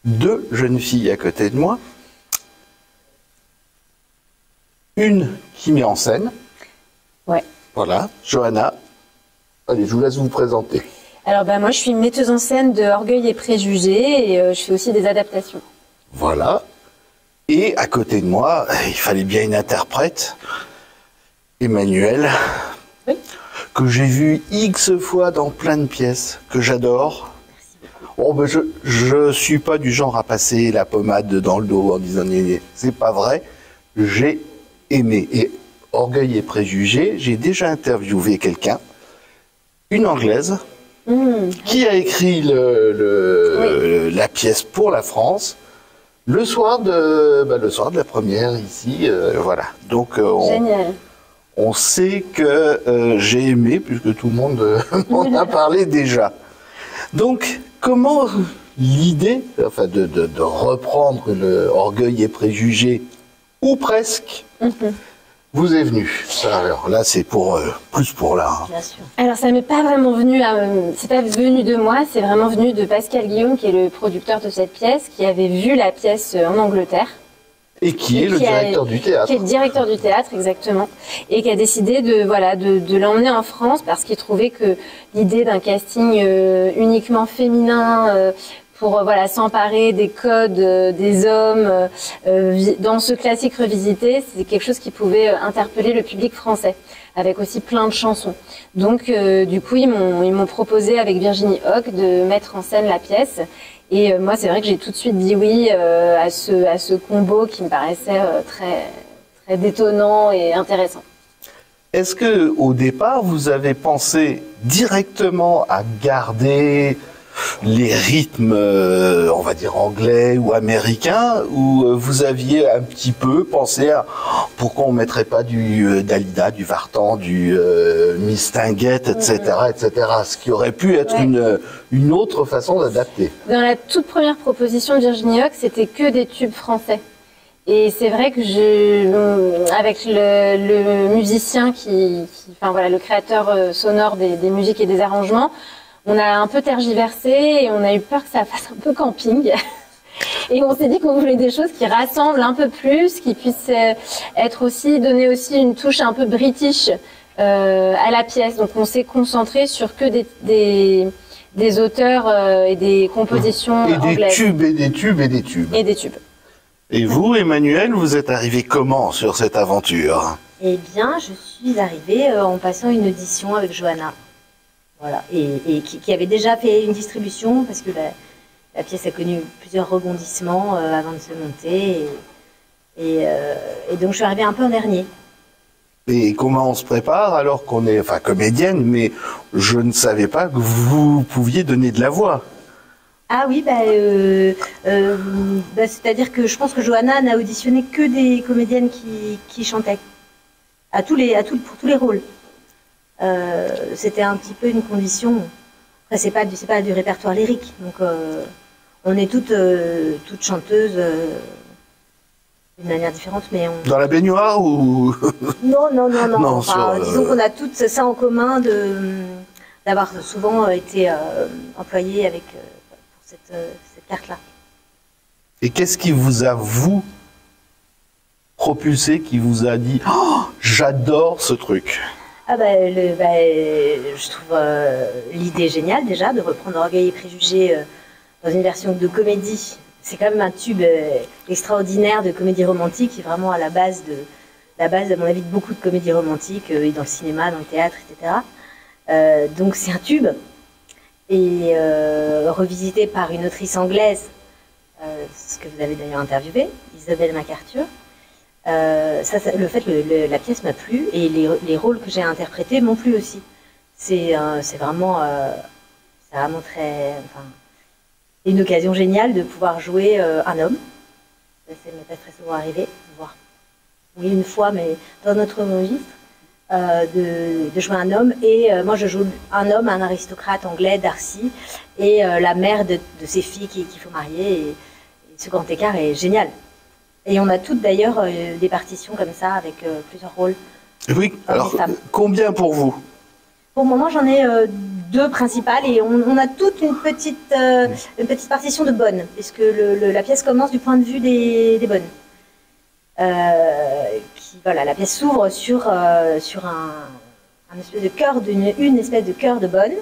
deux jeunes filles à côté de moi. Une qui met en scène. Ouais. Voilà, Johanna. Allez, je vous laisse vous présenter. Alors moi, je suis metteuse en scène de Orgueil et Préjugés et je fais aussi des adaptations. Voilà. Et à côté de moi, il fallait bien une interprète, Emmanuelle, Oui. que j'ai vu X fois dans plein de pièces, que j'adore. Oh, ben je suis pas du genre à passer la pommade dans le dos en disant c'est pas vrai. J'ai aimé. Et Orgueil et Préjugés, j'ai déjà interviewé quelqu'un, une Anglaise, qui a écrit la pièce pour la France le soir de la première ici. Voilà. Donc Génial. on sait que j'ai aimé puisque tout le monde m'en a parlé déjà. Donc comment l'idée de reprendre le Orgueil et Préjugés ou presque vous est venue? Alors là, c'est pour plus pour là. Hein. Bien sûr. Alors ça m'est pas vraiment venu, c'est pas venu de moi, c'est vraiment venu de Pascal Guillaume, qui est le producteur de cette pièce, qui avait vu la pièce en Angleterre. Et qui est le directeur du théâtre. Qui est le directeur du théâtre, exactement. Et qui a décidé de l'emmener en France parce qu'il trouvait que l'idée d'un casting uniquement féminin pour s'emparer des codes des hommes dans ce classique revisité, c'est quelque chose qui pouvait interpeller le public français, avec aussi plein de chansons. Donc du coup, ils m'ont proposé avec Virginie Hoc de mettre en scène la pièce. Et moi, c'est vrai que j'ai tout de suite dit oui à ce combo qui me paraissait très, très détonnant et intéressant. Est-ce que au départ, vous avez pensé directement à garder les rythmes, on va dire anglais ou américains, ou vous aviez un petit peu pensé à pourquoi on mettrait pas du Dalida, du Vartan, du Mistinguett, etc., etc., ce qui aurait pu être une autre façon d'adapter. Dans la toute première proposition de Virginie Hoc, c'était que des tubes français. Et c'est vrai que avec le musicien le créateur sonore des musiques et des arrangements, on a un peu tergiversé et on a eu peur que ça fasse un peu camping. Et on s'est dit qu'on voulait des choses qui rassemblent un peu plus, qui puissent donner aussi une touche un peu british à la pièce. Donc on s'est concentré sur que des auteurs et des compositions anglaises. Des tubes et des tubes et des tubes. Et des tubes. Et vous, Emmanuelle, vous êtes arrivé comment sur cette aventure? Eh bien, je suis arrivée en passant une audition avec Johanna. Voilà, et qui avait déjà fait une distribution, parce que la pièce a connu plusieurs rebondissements avant de se monter. Et donc, je suis arrivée un peu en dernier. Et comment on se prépare alors qu'on est, comédienne, mais je ne savais pas que vous pouviez donner de la voix. Ah oui, c'est-à-dire que je pense que Johanna n'a auditionné que des comédiennes qui chantaient, pour tous les rôles. C'était un petit peu une condition. Après, c'est pas du répertoire lyrique, donc on est toutes chanteuses d'une manière différente, mais dans la baignoire ou non. Non, disons qu'on a toutes ça en commun d'avoir souvent été employées avec pour cette carte-là. Et qu'est-ce qui vous a propulsé, qui vous a dit oh, j'adore ce truc? Je trouve l'idée géniale déjà de reprendre Orgueil et Préjugés dans une version de comédie. C'est quand même un tube extraordinaire de comédie romantique qui est vraiment à la base, à mon avis, de beaucoup de comédies romantiques, et dans le cinéma, dans le théâtre, etc. Donc c'est un tube. Et revisité par une autrice anglaise, ce que vous avez d'ailleurs interviewé, Isabelle MacArthur. Le fait que la pièce m'a plu et les rôles que j'ai interprétés m'ont plu aussi. C'est vraiment une occasion géniale de pouvoir jouer un homme. Ça ne m'est pas très souvent arrivé, oui, une fois, mais dans notre registre, de jouer un homme. Et moi, je joue un homme, un aristocrate anglais, Darcy, et la mère de ses filles qu'il faut marier. Et ce grand écart est génial. Et on a toutes d'ailleurs des partitions comme ça avec plusieurs rôles. Oui, alors combien pour vous? Pour le moment, j'en ai deux principales et on a toute une petite partition de bonnes, puisque la pièce commence du point de vue des bonnes. Voilà, la pièce s'ouvre sur un espèce de cœur une espèce de cœur de bonne.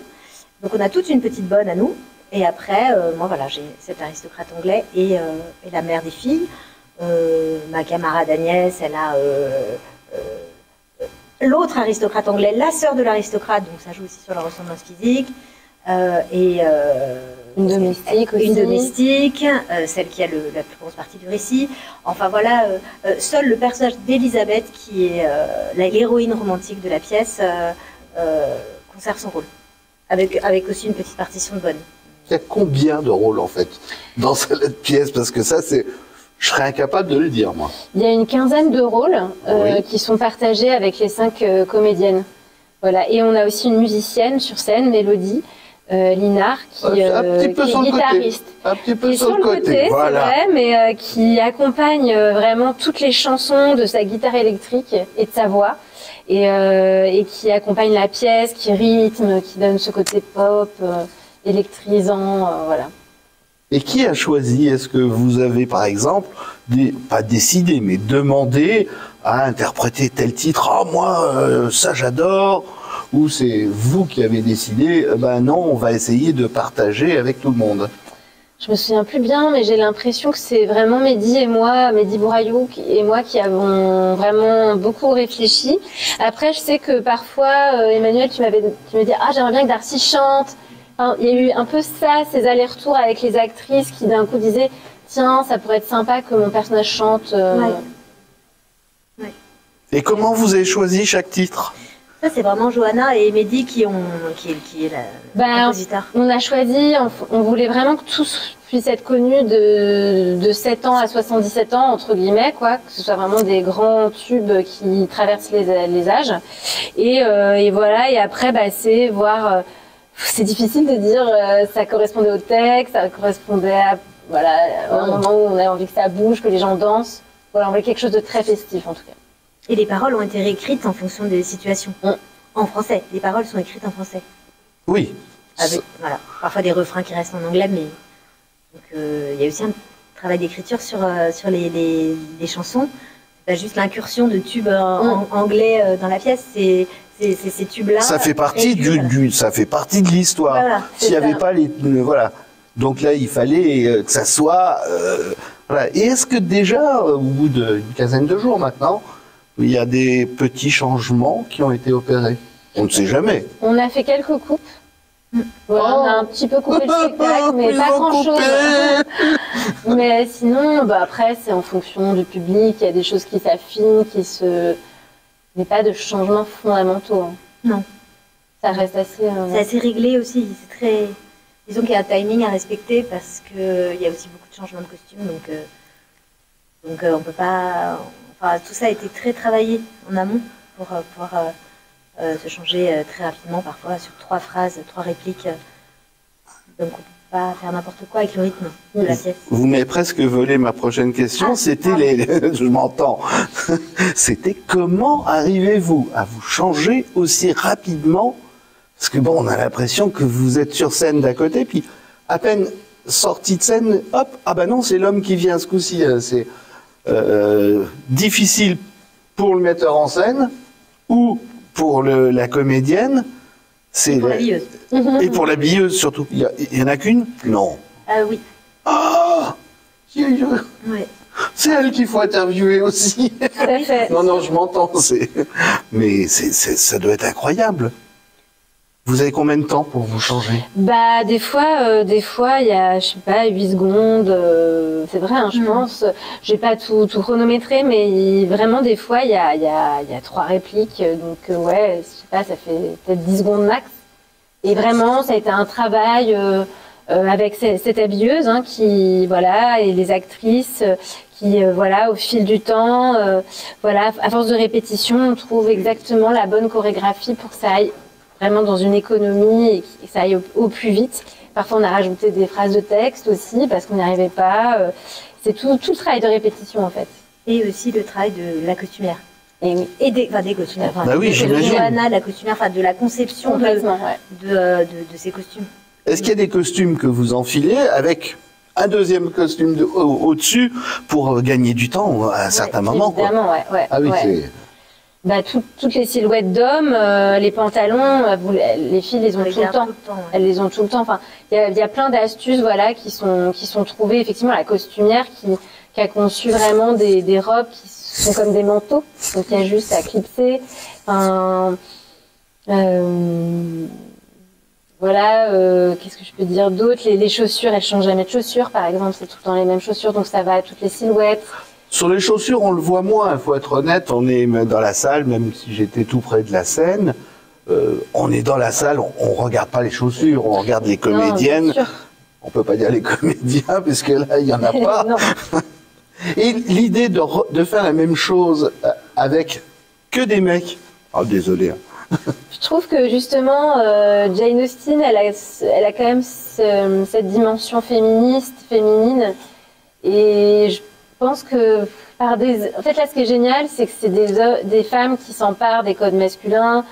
Donc on a toute une petite bonne à nous. Et après, moi voilà, j'ai cet aristocrate anglais et la mère des filles. Ma camarade Agnès, elle a l'autre aristocrate anglais, la sœur de l'aristocrate, donc ça joue aussi sur la ressemblance physique. Une domestique aussi. Une domestique, celle qui a la plus grosse partie du récit. Enfin voilà, seul le personnage d'Elisabeth, qui est l'héroïne romantique de la pièce, conserve son rôle. Avec aussi une petite partition de bonne. Il y a combien de rôles en fait dans cette pièce? Parce que ça, je serais incapable de le dire, moi. Il y a une 15aine de rôles Oui. qui sont partagés avec les 5 comédiennes. Voilà. Et on a aussi une musicienne sur scène, Mélodie Linard, qui Un petit peu est sur le côté. guitariste. Un petit peu Qui est sur le côté, voilà. c'est vrai, mais qui accompagne vraiment toutes les chansons de sa guitare électrique et de sa voix. Et qui accompagne la pièce, qui rythme, qui donne ce côté pop, électrisant, voilà. Et qui a choisi? Est-ce que vous avez, par exemple, pas décidé, mais demandé à interpréter tel titre? Ah, moi, ça j'adore. Ou c'est vous qui avez décidé, ben non, on va essayer de partager avec tout le monde? Je me souviens plus bien, mais j'ai l'impression que c'est vraiment Mehdi Bourayou et moi qui avons vraiment beaucoup réfléchi. Après, je sais que parfois, Emmanuel, tu me dis, ah, j'aimerais bien que Darcy chante. Enfin, il y a eu un peu ça, ces allers-retours avec les actrices qui d'un coup disaient, tiens, ça pourrait être sympa que mon personnage chante. Ouais. Et comment vous avez choisi chaque titre? Ça, c'est vraiment Johanna et Mehdi qui est la compositeur. On a choisi, on voulait vraiment que tous puissent être connus de 7 ans à 77 ans, entre guillemets, quoi, que ce soit vraiment des grands tubes qui traversent les âges. Et voilà, et après, c'est voir, c'est difficile de dire, ça correspondait au texte, ça correspondait à, voilà, à un moment où on a envie que ça bouge, que les gens dansent. Voilà, on voulait quelque chose de très festif, en tout cas. Et les paroles ont été réécrites en fonction des situations. En français. Les paroles sont écrites en français. Oui. Avec, voilà, parfois des refrains qui restent en anglais, mais donc il y a aussi un travail d'écriture sur les chansons. C'est pas juste l'incursion de tubes anglais dans la pièce, c'est ces tubes-là. Ça fait partie ça fait partie de l'histoire. Voilà, S'il n'y avait pas voilà. Donc là, il fallait que ça soit, voilà. Et est-ce que déjà, au bout d'une quinzaine de jours maintenant, il y a des petits changements qui ont été opérés? On ne sait jamais. On a fait quelques coupes. Voilà, on a un petit peu coupé le spectacle, mais pas grand-chose. Mais sinon, après, c'est en fonction du public. Il y a des choses qui s'affinent, mais pas de changements fondamentaux. Hein. Non. Ça reste assez... C'est assez réglé aussi. C'est très... Disons qu'il y a un timing à respecter parce qu'il y a aussi beaucoup de changements de costumes. Donc on peut pas... Enfin, tout ça a été très travaillé en amont pour pouvoir se changer très rapidement, parfois sur 3 phrases, 3 répliques. Donc on peut pas faire n'importe quoi avec le rythme de la pièce. Vous m'avez presque volé ma prochaine question. C'était je m'entends. C'était comment arrivez-vous à vous changer aussi rapidement? Parce que bon, on a l'impression que vous êtes sur scène d'à côté, puis à peine sorti de scène, hop, ah ben non, c'est l'homme qui vient ce coup-ci. C'est difficile pour le metteur en scène ou pour la comédienne. Et pour la billeuse. Et pour la billeuse surtout. Il y en a qu'une? Non. Oui. Ah, Ouais. c'est elle qu'il faut interviewer aussi. Non, je m'entends. Mais ça doit être incroyable. Vous avez combien de temps pour vous changer? Des fois, il y a, je sais pas, 8 secondes. C'est vrai, hein, je pense. J'ai pas tout chronométré, mais vraiment, des fois, il y a 3 répliques. Donc, ouais, je sais pas, ça fait peut-être 10 secondes max. Et vraiment, ça a été un travail avec cette habilleuse, hein, qui, voilà, et les actrices qui, voilà, au fil du temps, voilà, à force de répétition, on trouve exactement la bonne chorégraphie pour que ça aille vraiment dans une économie et que ça aille au plus vite. Parfois, on a rajouté des phrases de texte aussi parce qu'on n'y arrivait pas. C'est tout le travail de répétition, en fait. Et aussi le travail de la costumière. Et des costumières. Bah oui, j'imagine. De la costumière, enfin de la conception Complètement, de ces costumes. Est-ce qu'il y a des costumes que vous enfilez avec un deuxième costume au-dessus pour gagner du temps à un certain moment, quoi? Évidemment, ouais. Ah oui, ouais. c'est... Bah, toutes les silhouettes d'hommes, les pantalons, les filles les ont tout le temps. Elles les ont tout le temps. Enfin, il y a plein d'astuces, voilà, qui sont trouvées. Effectivement, la costumière qui a conçu vraiment des robes qui sont comme des manteaux. Donc, il y a juste à clipser. Voilà, qu'est-ce que je peux dire d'autre? Les chaussures, elles changent jamais de chaussures, par exemple. C'est tout le temps les mêmes chaussures, donc ça va à toutes les silhouettes. Sur les chaussures, on le voit moins, il faut être honnête. On est dans la salle, même si j'étais tout près de la scène, on est dans la salle, on regarde pas les chaussures, on regarde les comédiennes. Non, on peut pas dire les comédiens, parce que là, il y en a pas. Non. Et l'idée de faire la même chose avec que des mecs... Oh, désolé. Je trouve que justement, Jane Austen, elle a quand même cette dimension féminine. Et je pense que en fait, là, ce qui est génial, c'est que c'est des femmes qui s'emparent des codes masculins.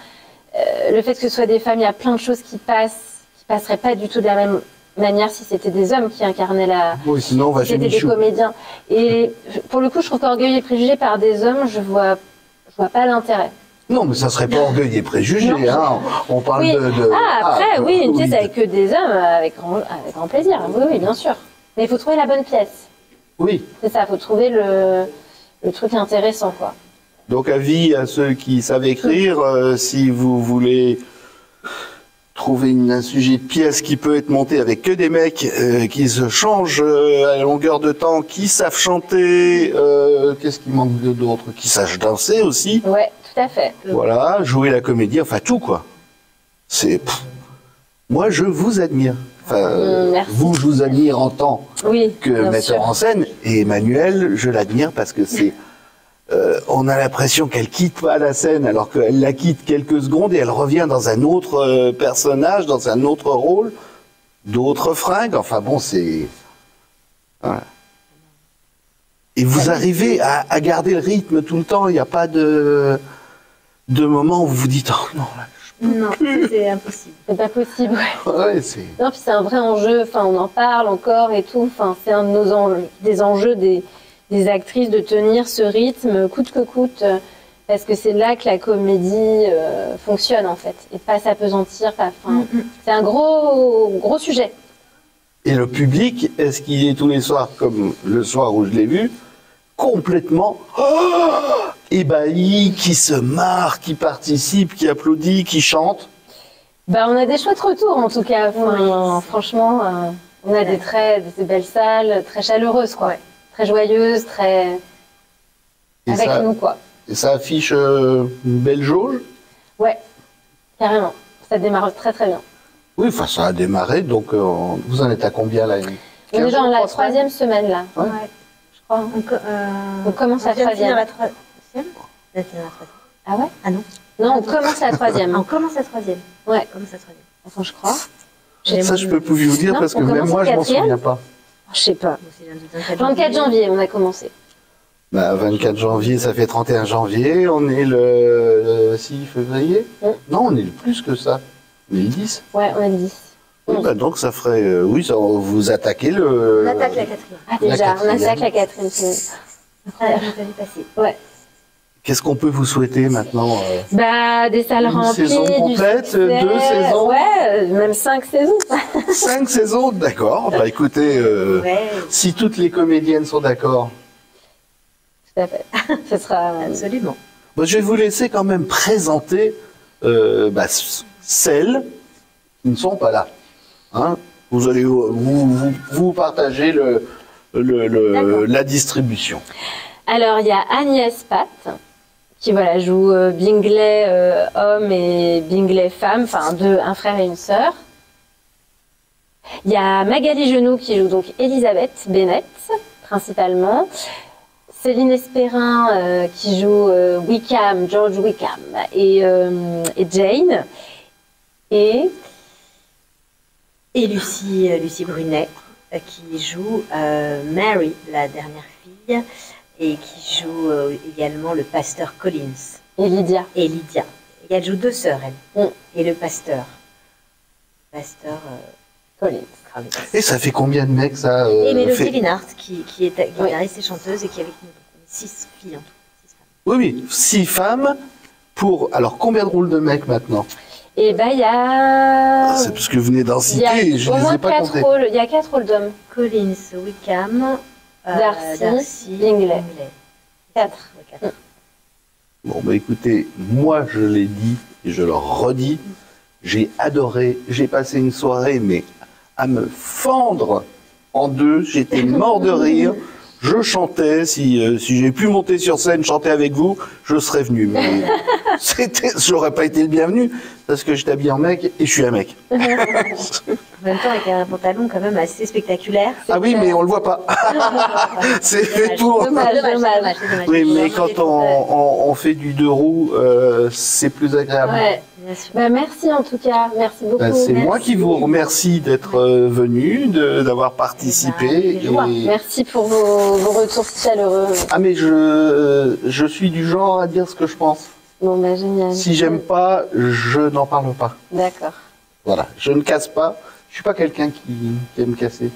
Le fait que ce soit des femmes, il y a plein de choses qui passeraient pas du tout de la même manière si c'était des hommes qui incarnaient oui, sinon on va c'était des comédiens. Et pour le coup, je trouve qu'Orgueil et Préjugés par des hommes, je vois pas l'intérêt. Non, mais ça serait pas Orgueil et Préjugés, hein. On parle oui. de... Après, oui, une pièce avec que des hommes, avec grand plaisir. Oui, bien sûr. Mais il faut trouver la bonne pièce. Oui. C'est ça, il faut trouver le truc intéressant, quoi. Donc, avis à ceux qui savent écrire, si vous voulez trouver un sujet de pièce qui peut être monté avec que des mecs qui se changent à longueur de temps, qui savent chanter, qu'est-ce qui manque d'autre, qui sachent danser aussi. Ouais, tout à fait. Voilà, jouer la comédie, enfin tout, quoi. Moi, je vous admire. Enfin, merci. je vous admire en tant que metteur en scène. Et Emmanuelle, je l'admire parce que on a l'impression qu'elle quitte pas la scène alors qu'elle la quitte quelques secondes et elle revient dans un autre personnage, dans un autre rôle, d'autres fringues. Enfin bon, c'est... Voilà. Et vous arrivez à garder le rythme tout le temps. Il n'y a pas de moment où vous vous dites « Oh non, là, non, c'est impossible. C'est pas possible, ouais. Ouais, non, puis c'est un vrai enjeu, enfin, on en parle encore et tout, enfin, c'est un de nos enjeux, des enjeux des actrices de tenir ce rythme coûte que coûte, parce que c'est là que la comédie fonctionne, en fait, et pas s'apesantir, c'est un gros sujet. Et le public, est-ce qu'il est tous les soirs, comme le soir où je l'ai vu, complètement ébahi, qui se marre, qui participe, qui applaudit, qui chante? Bah, on a des chouettes retours en tout cas. Enfin, franchement, on a des belles salles, très chaleureuses, quoi. Très joyeuses, très avec nous, quoi. Et ça affiche une belle jauge? Ouais, carrément. Ça démarre très très bien. Oui, enfin ça a démarré, donc vous en êtes à combien là? On est dans la 3e semaine là. Ouais. Je crois. On commence la 3e. Ah ouais? Ah non. Non, on commence la 3e. On commence la 3e. Ouais. On commence la 3e. Enfin, je crois. Ça, je peux plus vous dire parce que même moi, je m'en souviens pas. Je sais pas. 24 janvier, on a commencé. Bah, 24 janvier, ça fait 31 janvier. On est le 6 février. Non, on est le plus que ça. On est le 10. Ouais, on est le 10. Oui, bah, donc ça ferait... oui, ça, vous attaquez le... On attaque la 4e. Ah déjà, on attaque la 4e semaine. Ouais. Qu'est-ce qu'on peut vous souhaiter maintenant? Bah, des salles remplies. Une saison complète, 2 saisons? Ouais, même 5 saisons. 5 saisons, d'accord. Bah écoutez, si toutes les comédiennes sont d'accord. Tout à fait. Ce sera... Absolument. Bah, je vais vous laisser quand même présenter celles qui ne sont pas là. Hein, vous allez vous partager la distribution. Alors, il y a Agnès Pat, qui joue Bingley homme et Bingley femme, enfin un frère et une sœur. Il y a Magali Genoux qui joue donc Elisabeth Bennet, principalement. Céline Espérin qui joue George Wickham et Jane. Et Lucie Brunet qui joue Mary, la dernière fille. et qui joue également le pasteur Collins. Et Lydia. Et Lydia. Et elle joue 2 sœurs, elle. Mm. Et le pasteur. Collins. Collins. Et ça fait combien de mecs ça Et Mélodie fait... Linhart, qui est guitariste et chanteuse et qui est avec nous. Donc, on est 6 filles en tout. 6 femmes. Oui, oui, 6 femmes pour... Alors, combien de rôles de mecs maintenant? Et ben il y a. C'est parce que vous venez d'en Il y a citer, je au ne les moins ai pas 4 comptés. rôles. Il y a 4 rôles d'hommes. Collins, Wickham, Darcy, Bingley. 4. Bon, bah écoutez, moi je l'ai dit et je le redis, j'ai adoré, j'ai passé une soirée, mais à me fendre en deux, j'étais mort de rire. Je chantais, si j'ai pu monter sur scène, chanter avec vous, je serais venu. Mais j'aurais pas été le bienvenu, parce que j'étais habillé en mec et je suis un mec. En même temps, avec un pantalon quand même assez spectaculaire. Ah oui, mais on le voit pas. C'est fait pour... Dommage. Oui, mais quand on fait du 2 roues, c'est plus agréable. Ouais. Bien sûr. Bah, merci en tout cas. Merci beaucoup. Ben, c'est Merci moi qui vous beaucoup. remercie d'être venu, d'avoir participé. Eh ben, Merci pour vos retours si chaleureux. Ah mais je suis du genre à dire ce que je pense. Bon, bah génial. Si j'aime pas, je n'en parle pas. D'accord. Voilà, je ne casse pas. Je suis pas quelqu'un qui aime casser.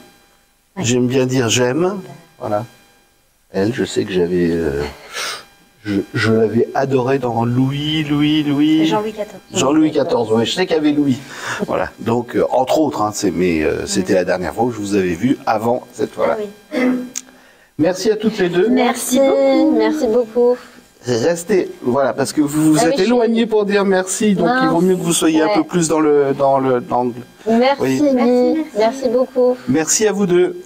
Ouais. J'aime bien dire j'aime. Voilà. Elle, je sais que j'avais... je l'avais adoré dans Louis. Jean-Louis XIV. Jean-Louis XIV, ouais, je sais qu'il y avait Louis. Voilà, donc entre autres, hein, c'était la dernière fois où je vous avais vu avant cette fois-là. Ah oui. Merci à toutes les deux. Merci. Merci beaucoup. Restez, voilà, parce que vous vous Ah oui, êtes je suis- éloignés pour dire merci, donc Mince. il vaut mieux que vous soyez un Ouais. peu plus dans l'angle. Merci Oui. Guy. Merci. Merci beaucoup. Merci à vous deux.